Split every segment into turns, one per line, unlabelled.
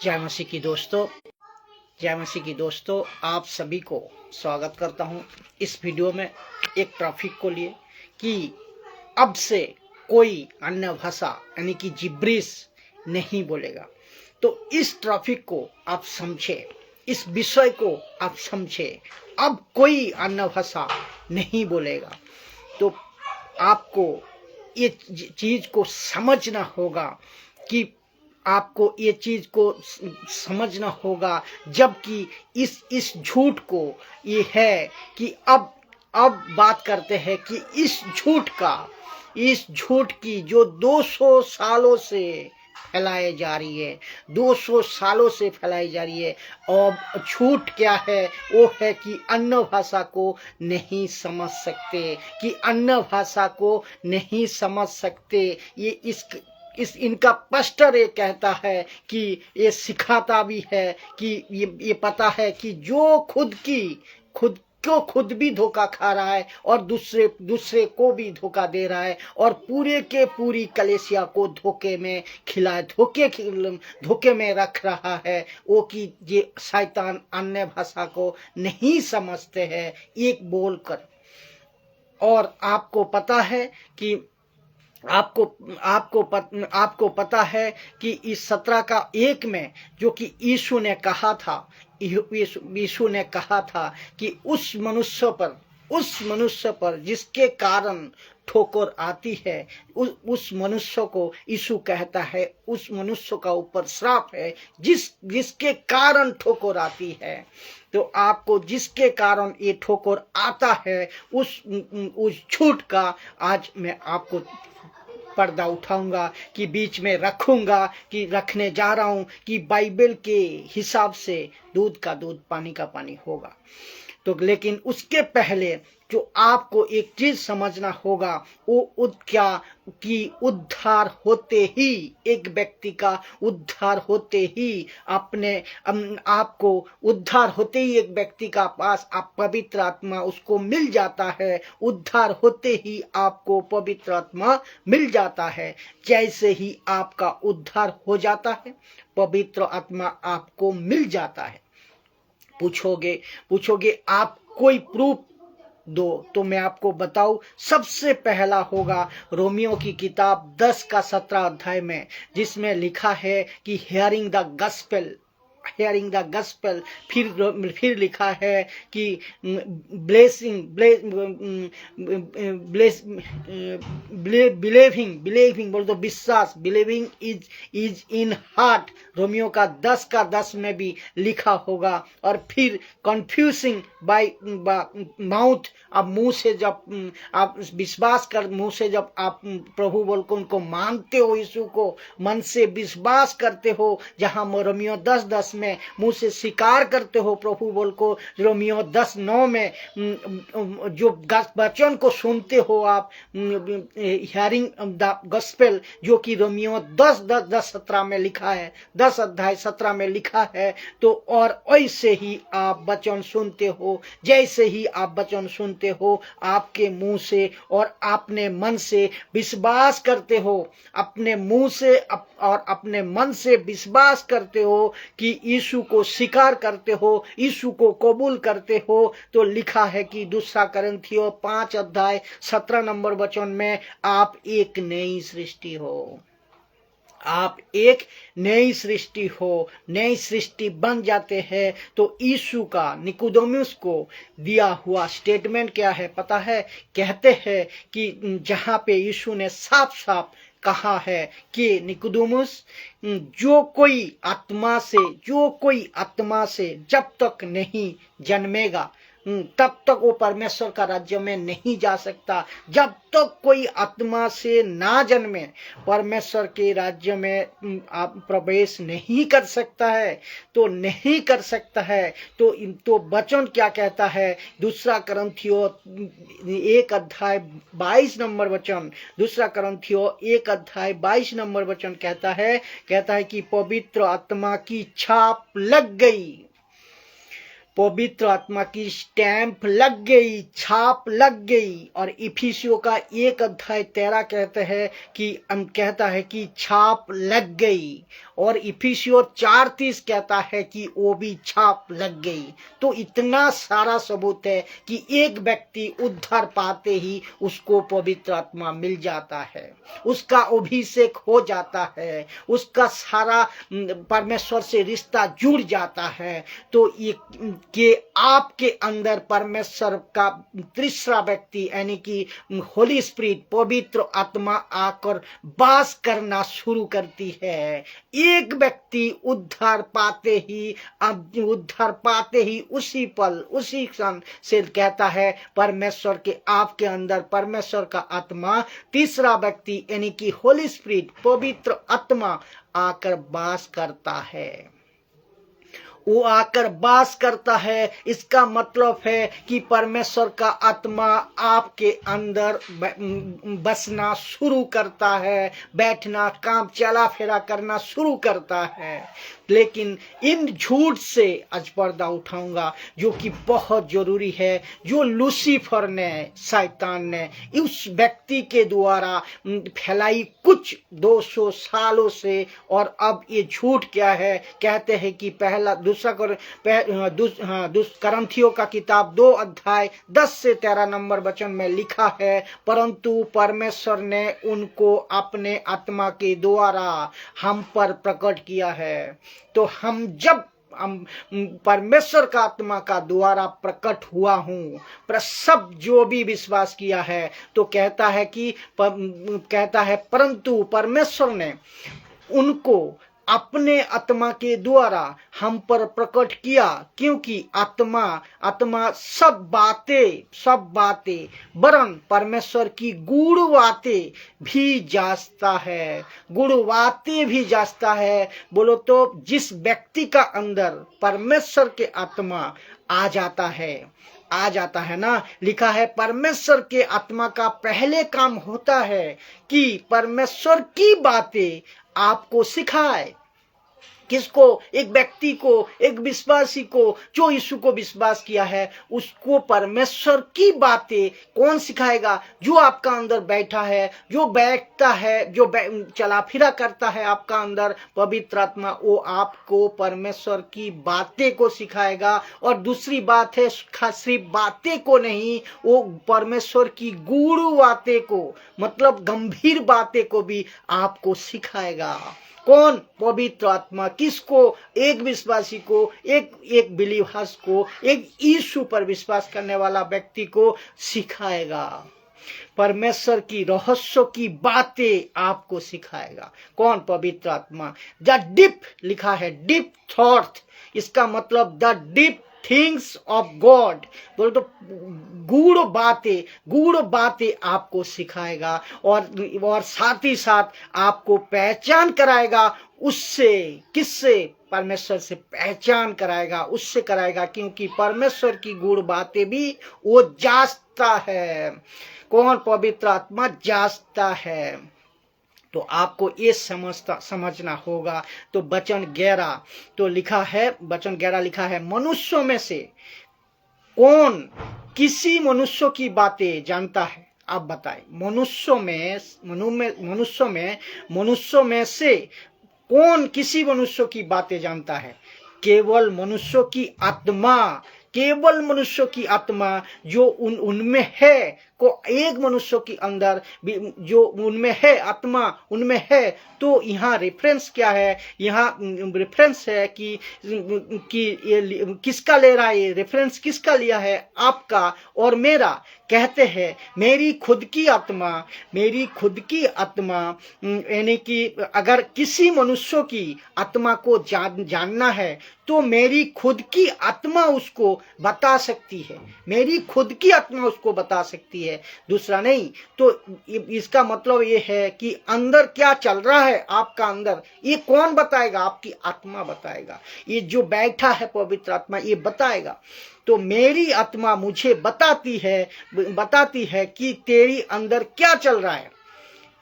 जय मसीह की दोस्तों, जय मसीह की दोस्तों, आप सभी को स्वागत करता हूं इस वीडियो में एक टॉपिक को लिए कि अब से कोई अन्य भाषा यानी कि जिब्रिश नहीं बोलेगा। तो इस टॉपिक को आप समझे, इस विषय को आप समझे। अब कोई अन्य भाषा नहीं बोलेगा। तो आपको ये चीज को समझना होगा कि आपको ये चीज को समझना होगा, जबकि इस झूठ को ये है कि अब बात करते हैं कि इस झूठ की जो 200 सालों से फैलाई जा रही है, 200 सालों से फैलाई जा रही है। और झूठ क्या है? वो है कि अन्य भाषा को नहीं समझ सकते, कि अन्य भाषा को नहीं समझ सकते। ये इनका पास्टर ये कहता है कि ये सिखाता भी है कि ये पता है कि जो खुद भी धोखा खा रहा है और दूसरे को भी धोखा दे रहा है और पूरे के पूरी कलीसिया को धोखे में रख रहा है, वो कि ये शैतान अन्य भाषा को नहीं समझते हैं एक बोलकर। और आपको पता है कि आपको पता है कि इस 17 का 1 में जो कि यीशु ने कहा था कि उस मनुष्य पर जिसके कारण ठोकर आती है, उस मनुष्य को यीशु कहता है उस मनुष्य का ऊपर श्राप है जिसके कारण ठोकर आती है। तो आपको जिसके कारण ये ठोकर आता है उस झूठ का आज मैं आपको पर्दा उठाऊंगा, कि बीच में रखूंगा, कि रखने जा रहा हूं कि बाइबल के हिसाब से दूध का दूध पानी का पानी होगा। तो लेकिन उसके पहले जो आपको एक चीज समझना होगा वो क्या कि उद्धार होते ही एक व्यक्ति का उद्धार होते ही आपको उद्धार होते ही एक व्यक्ति का पास आप पवित्र आत्मा उसको मिल जाता है। उद्धार होते ही आपको पवित्र आत्मा मिल जाता है। जैसे ही आपका उद्धार हो जाता है पवित्र आत्मा आपको मिल जाता है। पूछोगे आप कोई प्रूफ दो, तो मैं आपको बताऊं, सबसे पहला होगा रोमियो की किताब 10 का 17 अध्याय में, जिसमें लिखा है कि हियरिंग द गॉस्पेल, फिर लिखा है कि बिलीविंग बोल दो, विश्वास, believing is in heart, Romeo का 10 का 10 में भी लिखा होगा। और फिर कन्फ्यूजिंग बाय माउथ, अब मुंह से जब आप विश्वास कर, मुंह से जब आप प्रभु बोल को उनको मानते हो, यीशु को मन से विश्वास करते हो, जहां रोमियो 10:10 में मुंह से स्वीकार करते हो प्रभु बोल को, रोमियो 10:9 में जो वचन को सुनते हो आप, हियरिंग द गॉस्पेल, जो कि रोमियो 10:17 में लिखा है, 10 अध्याय 17 में लिखा है। तो और ऐसे ही आप वचन सुनते हो, जैसे ही आप वचन सुनते हो आपके मुंह से और अपने मन से विश्वास करते हो, अपने मुंह से और अपने मन से विश्वास करते हो कि यीशु को स्वीकार करते हो, यीशु को कबूल करते हो, तो लिखा है कि 2 कुरिन्थियों 5 अध्याय 17 नंबर वचन में आप एक नई सृष्टि हो। आप एक नई सृष्टि हो, नई सृष्टि बन जाते हैं। तो यीशु का निकोदेमुस को दिया हुआ स्टेटमेंट क्या है पता है? कहते हैं कि जहां पे यीशु ने साफ साफ कहा है कि निकोदेमुस, जो कोई आत्मा से जब तक नहीं जन्मेगा तब तक वो परमेश्वर का राज्य में नहीं जा सकता। जब तक कोई आत्मा से ना जन्मे परमेश्वर के राज्य में आप प्रवेश नहीं कर सकता है। तो वचन क्या कहता है? 2 कुरिन्थियों 1 अध्याय 22 नंबर वचन, 2 कुरिन्थियों 1 अध्याय 22 नंबर वचन कहता है कि पवित्र आत्मा की छाप लग गई, पवित्र आत्मा की स्टैंप लग गई, छाप लग गई। और इफिसियों का 1 अध्याय 13 कहता है कि छाप लग गई। और इफिसियों 4:30 कहता है कि वो भी छाप लग गई। तो इतना सारा सबूत है कि एक व्यक्ति उद्धार पाते ही उसको पवित्र आत्मा मिल जाता है, उसका अभिषेक हो जाता है, उसका सारा परमेश्वर से रिश्ता जुड़ जाता है। तो ये कि आपके अंदर परमेश्वर का तीसरा व्यक्ति यानी कि होली स्पिरिट पवित्र आत्मा आकर वास करना शुरू करती है। एक व्यक्ति उद्धार पाते ही उसी पल उसी क्षण से कहता है परमेश्वर के आपके अंदर परमेश्वर का आत्मा तीसरा व्यक्ति यानी कि होली स्पिरिट पवित्र आत्मा आकर वास करता है। वो आकर वास करता है, इसका मतलब है कि परमेश्वर का आत्मा आपके अंदर बसना शुरू करता है, बैठना काम चला फेरा करना शुरू करता है। लेकिन इन झूठ से आज पर्दा उठाऊंगा जो कि बहुत जरूरी है, जो लूसीफर ने शैतान ने उस व्यक्ति के द्वारा फैलाई कुछ 200 सालों से। और अब ये झूठ क्या है, कहते हैं कि करंथियों का किताब 2 अध्याय 10 से 13 नंबर वचन में लिखा है, परंतु परमेश्वर ने उनको अपने आत्मा के द्वारा हम पर प्रकट किया है। तो हम जब परमेश्वर का आत्मा का द्वारा प्रकट हुआ हूं, पर सब जो भी विश्वास किया है, तो कहता है परंतु परमेश्वर ने उनको अपने आत्मा के द्वारा हम पर प्रकट किया, क्योंकि आत्मा सब बातें वरन परमेश्वर की गूढ़ बातें भी जांचता है। बोलो तो जिस व्यक्ति का अंदर परमेश्वर के आत्मा आ जाता है ना, लिखा है परमेश्वर के आत्मा का पहले काम होता है कि परमेश्वर की बातें आपको सिखाए। किसको? एक व्यक्ति को, एक विश्वासी को जो यीशु को विश्वास किया है, उसको परमेश्वर की बातें कौन सिखाएगा? जो आपका अंदर बैठा है, जो बैठता है, जो चला फिरा करता है आपका अंदर पवित्र आत्मा, वो आपको परमेश्वर की बातें को सिखाएगा। और दूसरी बात है, सिर्फ बातें को नहीं, वो परमेश्वर की गूढ़ बातें को, मतलब गंभीर बातें को भी आपको सिखाएगा। कौन? पवित्र आत्मा। किसको? एक विश्वासी को, एक बिलीवर्स को, एक यीशु पर विश्वास करने वाला व्यक्ति को सिखाएगा। परमेश्वर की रहस्यों की बातें आपको सिखाएगा। कौन? पवित्र आत्मा। द डीप लिखा है, डीप थॉट, इसका मतलब the deep things of God. बोलो तो गूढ़ बातें आपको सिखाएगा और साथ ही साथ आपको पहचान कराएगा। उससे किससे? परमेश्वर से पहचान कराएगा, उससे कराएगा, क्योंकि परमेश्वर की गूढ़ बातें भी वो जांचता है। कौन? पवित्र आत्मा जांचता है। तो आपको ये समझना होगा। तो वचन 11 तो लिखा है, वचन 11 लिखा है, मनुष्यों में से कौन किसी मनुष्य की बातें जानता है? आप बताएं, मनुष्यों में से कौन किसी मनुष्य की बातें जानता है? केवल मनुष्यों की आत्मा जो उनमें है, को एक मनुष्य के अंदर जो उनमें है, आत्मा उनमें है। तो यहाँ रेफरेंस क्या है? यहाँ रेफरेंस है कि ये किसका ले रहा है? ये रेफरेंस किसका लिया है? आपका और मेरा। कहते हैं मेरी खुद की आत्मा यानी कि अगर किसी मनुष्य की आत्मा को जानना है तो मेरी खुद की आत्मा उसको बता सकती है, मेरी खुद की आत्मा उसको बता सकती है, दूसरा नहीं। तो इसका मतलब ये है कि अंदर क्या चल रहा है आपका अंदर, ये कौन बताएगा? आपकी आत्मा बताएगा। ये जो बैठा है पवित्र आत्मा, ये बताएगा। तो मेरी आत्मा मुझे बताती है कि तेरी अंदर क्या चल रहा है।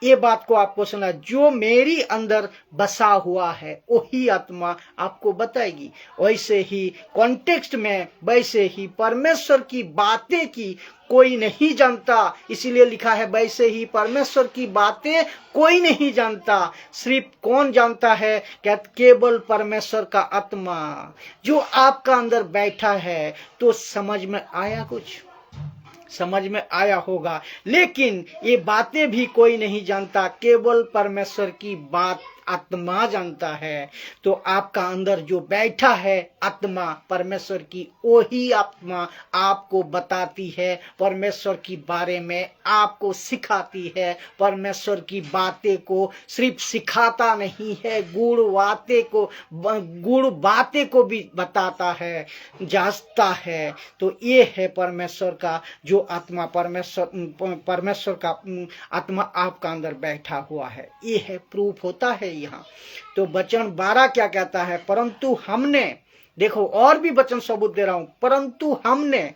ये बात को आपको सुना, जो मेरी अंदर बसा हुआ है वही आत्मा आपको बताएगी। वैसे ही कॉन्टेक्स्ट में, वैसे ही परमेश्वर की बातें की कोई नहीं जानता, इसीलिए लिखा है वैसे ही परमेश्वर की बातें कोई नहीं जानता, सिर्फ कौन जानता है, क्या केवल परमेश्वर का आत्मा जो आपका अंदर बैठा है। तो समझ में आया, कुछ समझ में आया होगा। लेकिन ये बातें भी कोई नहीं जानता, केवल परमेश्वर की बात आत्मा जानता है। तो आपका अंदर जो बैठा है आत्मा परमेश्वर की, वही आत्मा आपको बताती है, परमेश्वर की बारे में आपको सिखाती है। परमेश्वर की बातें को सिर्फ सिखाता नहीं है, गुड़ बातें को भी बताता है, जांचता है। तो ये है परमेश्वर का जो आत्मा, परमेश्वर का आत्मा आपका अंदर बैठा हुआ है। ये है, प्रूफ होता है यहाँ। तो वचन 12 क्या कहता है, परंतु हमने, देखो और भी वचन सबूत दे रहा हूं, परंतु हमने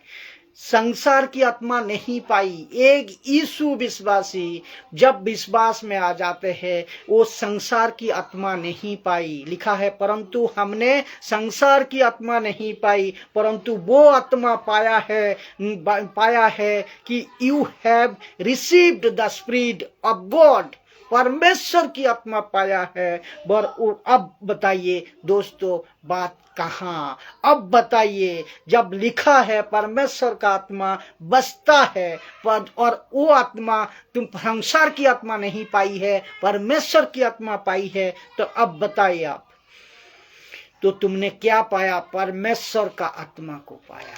संसार की आत्मा नहीं पाई। एक यीशु विश्वासी जब विश्वास में आ जाते हैं वो संसार की आत्मा नहीं पाई। लिखा है परंतु हमने संसार की आत्मा नहीं पाई, परंतु वो आत्मा पाया है कि you have received the spirit of God, परमेश्वर की आत्मा पाया है। अब बताइए दोस्तों, बात कहाँ? अब बताइए, जब लिखा है परमेश्वर का आत्मा बसता है, और वो आत्मा तुम संसार की आत्मा नहीं पाई है, परमेश्वर की आत्मा पाई है, तो अब बताइए आप, तो तुमने क्या पाया? परमेश्वर का आत्मा को पाया।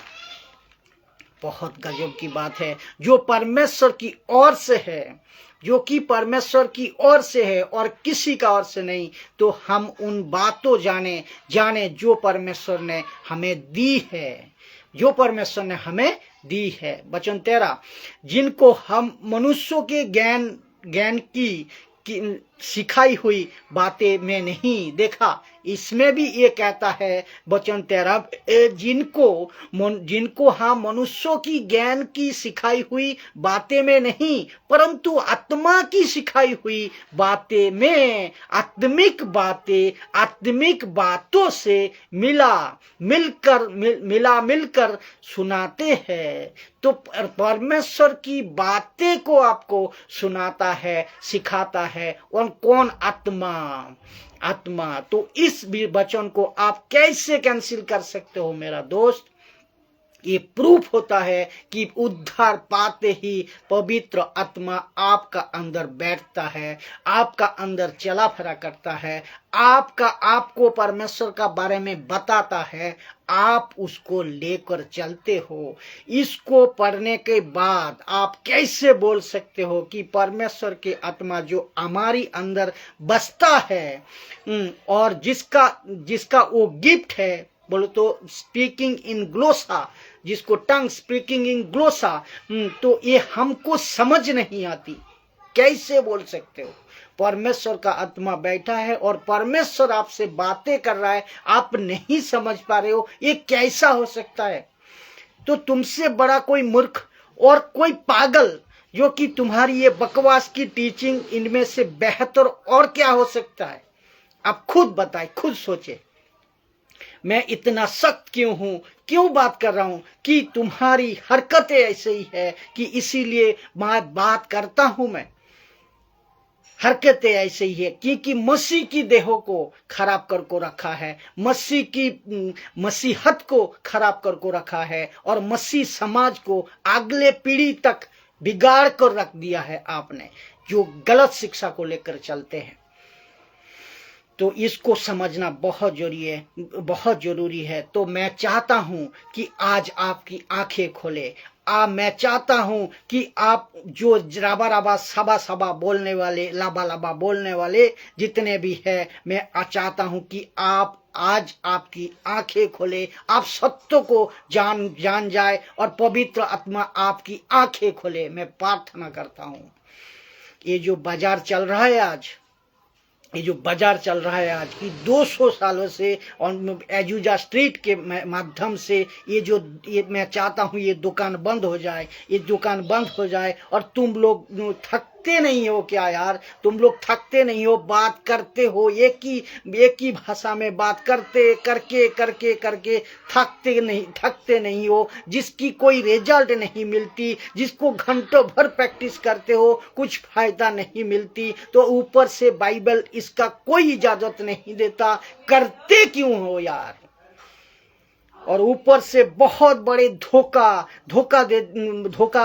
बहुत गजब की बात है, जो परमेश्वर की ओर से है, जो कि परमेश्वर की ओर से है और किसी का ओर से नहीं। तो हम उन बातों जाने जो परमेश्वर ने हमें दी है, जो परमेश्वर ने हमें दी है। वचन 13, जिनको हम मनुष्यों के ज्ञान की सिखाई हुई बातें में नहीं देखा। इसमें भी ये कहता है वचन 13, जिनको हम मनुष्यों की ज्ञान की सिखाई हुई बातें में नहीं, परंतु आत्मा की सिखाई हुई बातें में, आत्मिक बातों से मिलकर सुनाते हैं। तो परमेश्वर की बातें को आपको सुनाता है, सिखाता है। और कौन? आत्मा। तो इस वचन को आप कैसे कैंसिल कर सकते हो मेरा दोस्त? ये प्रूफ होता है कि उद्धार पाते ही पवित्र आत्मा आपका अंदर बैठता है, आपका अंदर चला फिरा करता है, आपको परमेश्वर का बारे में बताता है, आप उसको लेकर चलते हो। इसको पढ़ने के बाद आप कैसे बोल सकते हो कि परमेश्वर के आत्मा जो हमारी अंदर बसता है, और जिसका वो गिफ्ट है, बोलो तो स्पीकिंग इन ग्लोसा, जिसको टंग स्पीकिंग इन ग्लोसा, तो ये हमको समझ नहीं आती। कैसे बोल सकते हो? परमेश्वर का आत्मा बैठा है और परमेश्वर आपसे बातें कर रहा है, आप नहीं समझ पा रहे हो, ये कैसा हो सकता है? तो तुमसे बड़ा कोई मूर्ख और कोई पागल जो कि तुम्हारी ये बकवास की टीचिंग, इनमें से बेहतर और क्या हो सकता है? आप खुद बताएं, खुद सोचे। मैं इतना सख्त क्यों हूं, क्यों बात कर रहा हूं? कि तुम्हारी हरकतें ऐसे ही है कि इसीलिए मैं बात करता हूं। मैं हरकतें ऐसे ही है क्योंकि मसीह की देहों को खराब करके रखा है, मसीह की मसीहत को खराब करके रखा है, और मसीह समाज को अगले पीढ़ी तक बिगाड़ कर रख दिया है आपने, जो गलत शिक्षा को लेकर चलते हैं। तो इसको समझना बहुत जरूरी है। तो मैं चाहता हूं कि आज आपकी आंखें खोले। मैं चाहता हूं कि आप जो राबा सबा बोलने वाले, लाबा बोलने वाले जितने भी है, मैं चाहता हूं कि आप आज आपकी आंखें खोले, आप सत्य को जान जाए और पवित्र आत्मा आपकी आंखें खोले। मैं प्रार्थना करता हूं। ये जो बाजार चल रहा है आज, कि 200 सालों से, और एजुजा स्ट्रीट के माध्यम से ये मैं चाहता हूँ ये दुकान बंद हो जाए, और तुम लोग थकते नहीं हो क्या यार? तुम लोग थकते नहीं हो? बात करते हो एक ही भाषा में बात करते करके करके करके थकते नहीं हो? जिसकी कोई रिजल्ट नहीं मिलती, जिसको घंटों भर प्रैक्टिस करते हो कुछ फायदा नहीं मिलती, तो ऊपर से बाइबल इसका कोई इजाजत नहीं देता। करते क्यों हो यार? और ऊपर से बहुत बड़े धोखा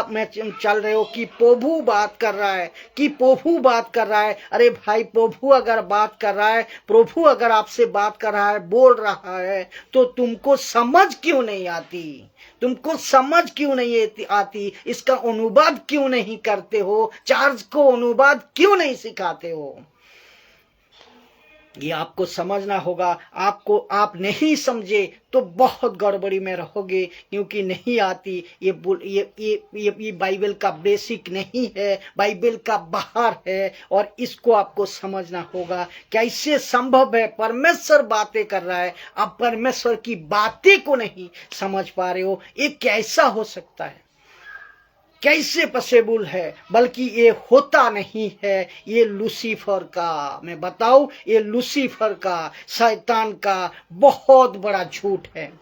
में चल रहे हो कि प्रभु बात कर रहा है, कि प्रभु बात कर रहा है। अरे भाई, प्रभु अगर बात कर रहा है, प्रभु अगर आपसे बात कर रहा है, बोल रहा है, तो तुमको समझ क्यों नहीं आती? तुमको समझ क्यों नहीं आती? इसका अनुवाद क्यों नहीं करते हो? चार्ज को अनुवाद क्यों नहीं सिखाते हो? ये आपको समझना होगा। आप नहीं समझे तो बहुत गड़बड़ी में रहोगे, क्योंकि नहीं आती। ये बाइबल का बेसिक नहीं है, बाइबल का बाहर है, और इसको आपको समझना होगा। कैसे संभव है? परमेश्वर बातें कर रहा है, आप परमेश्वर की बातें को नहीं समझ पा रहे हो। ये कैसा हो सकता है? कैसे पॉसिबल है? बल्कि ये होता नहीं है। ये लूसीफर का, मैं बताऊं, ये लूसीफर का, शैतान का बहुत बड़ा झूठ है।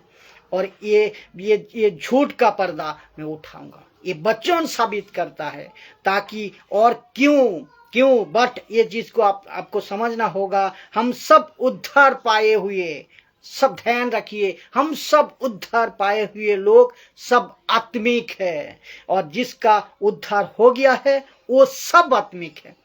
और ये झूठ का पर्दा मैं उठाऊंगा। ये वचन साबित करता है। ताकि और क्यों बट ये चीज को आपको समझना होगा। हम सब उद्धार पाए हुए, सब ध्यान रखिए, हम सब उद्धार पाए हुए लोग सब आत्मिक है, और जिसका उद्धार हो गया है वो सब आत्मिक है,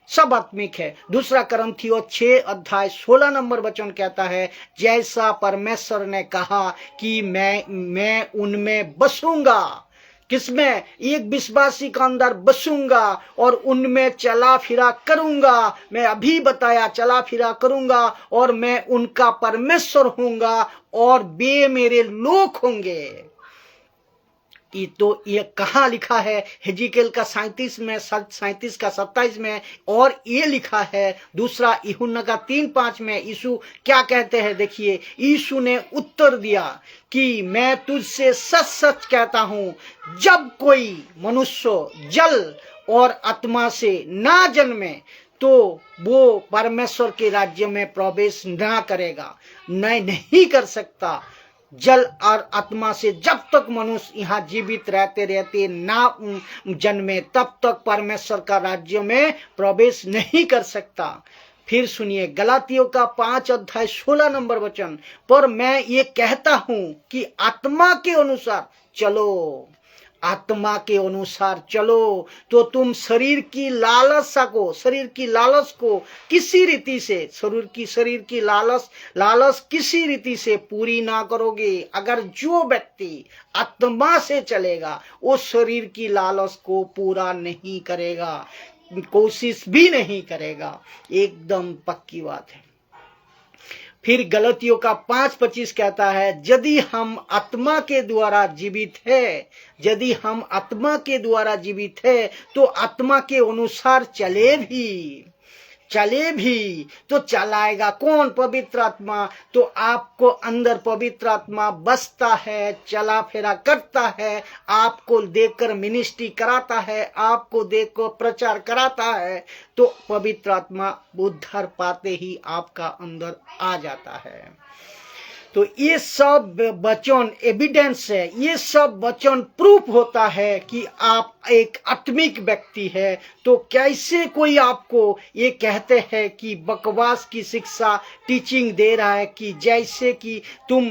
सब आत्मिक है। दूसरा कुरिन्थियों 6:16 नंबर वचन कहता है, जैसा परमेश्वर ने कहा कि मैं उनमें बसूंगा। किसमें? एक विश्वासी का अंदर बसूंगा और उनमें चला फिरा करूंगा। मैं अभी बताया, चला फिरा करूंगा, और मैं उनका परमेश्वर होऊंगा और वे मेरे लोग होंगे। तो ये कहाँ लिखा है? हिजकिय्याह का 37 का 27 में। और ये लिखा है दूसरा यूहन्ना का 3:5 में। यीशु क्या कहते हैं? देखिए, यीशु ने उत्तर दिया कि मैं तुझसे सच सच कहता हूं, जब कोई मनुष्य जल और आत्मा से ना जन्मे तो वो परमेश्वर के राज्य में प्रवेश ना करेगा, नहीं कर सकता। जल और आत्मा से जब तक मनुष्य यहाँ जीवित रहते ना जन्मे, तब तक परमेश्वर का राज्य में प्रवेश नहीं कर सकता। फिर सुनिए, गलातियों का 5:16 नंबर वचन, पर मैं ये कहता हूं कि आत्मा के अनुसार चलो, आत्मा के अनुसार चलो, तो तुम शरीर की लालच को किसी रीति से, शरीर की लालच किसी रीति से पूरी ना करोगे। अगर जो व्यक्ति आत्मा से चलेगा वो शरीर की लालच को पूरा नहीं करेगा, कोशिश भी नहीं करेगा। एकदम पक्की बात है। फिर गलातियों का 5:25 कहता है, यदि हम आत्मा के द्वारा जीवित है, यदि हम आत्मा के द्वारा जीवित है तो आत्मा के अनुसार चले भी तो चलाएगा कौन? पवित्र आत्मा। तो आपको अंदर पवित्र आत्मा बसता है, चला फेरा करता है, आपको देखकर मिनिस्ट्री कराता है, आपको देखकर प्रचार कराता है, तो पवित्र आत्मा उद्धार पाते ही आपका अंदर आ जाता है। तो ये सब वचन एविडेंस है, ये सब वचन प्रूफ होता है कि आप एक आत्मिक व्यक्ति है। तो कैसे कोई आपको ये कहते हैं कि बकवास की शिक्षा टीचिंग दे रहा है कि जैसे कि तुम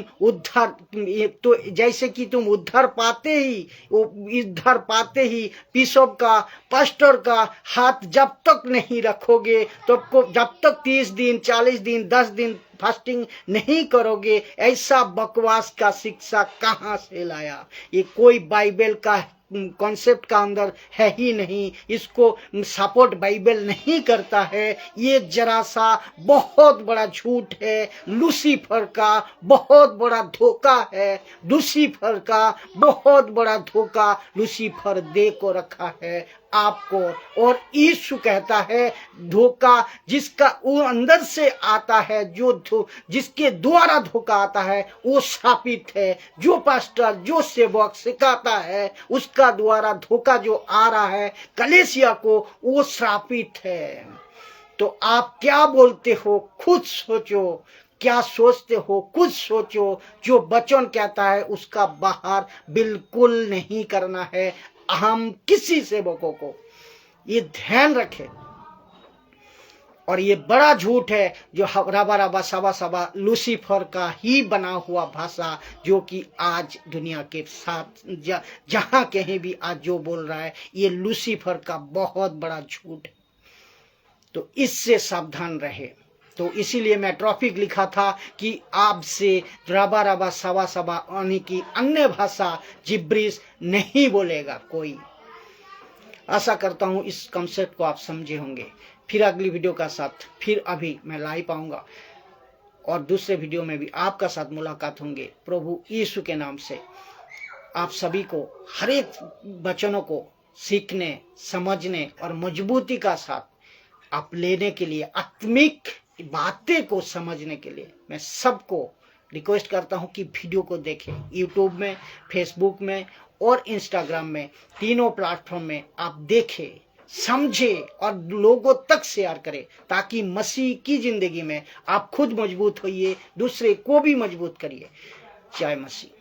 उद्धार पाते ही बिशप का, पास्टर का हाथ जब तक नहीं रखोगे, तो जब तक 30 दिन 40 दिन 10 दिन फास्टिंग नहीं करोगे, ऐसा बकवास का शिक्षा कहां से लाया? ये कोई बाइबल का कॉन्सेप्ट का अंदर है ही नहीं, इसको सपोर्ट बाइबल नहीं करता है। ये जरा सा बहुत बड़ा झूठ है, लूसीफर का बहुत बड़ा धोखा है, लूसीफर का बहुत बड़ा धोखा लूसीफर दे को रखा है आपको। और यीशु कहता है धोखा जिसका वो अंदर से आता है, जिसके द्वारा धोखा आता है वो शापित है। जो पास्टर, जो सेवक सिखाता है उसका उसका द्वारा धोखा जो आ रहा है कलीसिया को, वो श्रापित है। तो आप क्या बोलते हो खुद सोचो, क्या सोचते हो खुद सोचो। जो वचन कहता है उसका बाहर बिल्कुल नहीं करना है हम किसी सेवकों को, ये ध्यान रखें। और ये बड़ा झूठ है जो रबा रबा सवा सवा लूसीफर का ही बना हुआ भाषा, जो कि आज दुनिया के साथ जहां कहीं भी आज जो बोल रहा है, ये लूसीफर का बहुत बड़ा झूठ है। तो इससे सावधान रहे। तो इसीलिए मैं टॉपिक लिखा था कि आपसे रबा रबा सवा सवा यानी कि अन्य भाषा जिब्रिश नहीं बोलेगा कोई। आशा करता हूं इस कॉन्सेप्ट को आप समझे होंगे। फिर अगली वीडियो का साथ फिर अभी मैं लाइव आऊंगा और दूसरे वीडियो में भी आपका साथ मुलाकात होंगे। प्रभु यीशु के नाम से आप सभी को हर एक वचनों को सीखने, समझने और मजबूती का साथ आप लेने के लिए, आत्मिक बातें को समझने के लिए मैं सबको रिक्वेस्ट करता हूं कि वीडियो को देखें। यूट्यूब में, फेसबुक में और इंस्टाग्राम में, तीनों प्लेटफॉर्म में आप देखें, समझे और लोगों तक शेयर करें, ताकि मसीह की जिंदगी में आप खुद मजबूत होइए, दूसरे को भी मजबूत करिए। जय मसीह।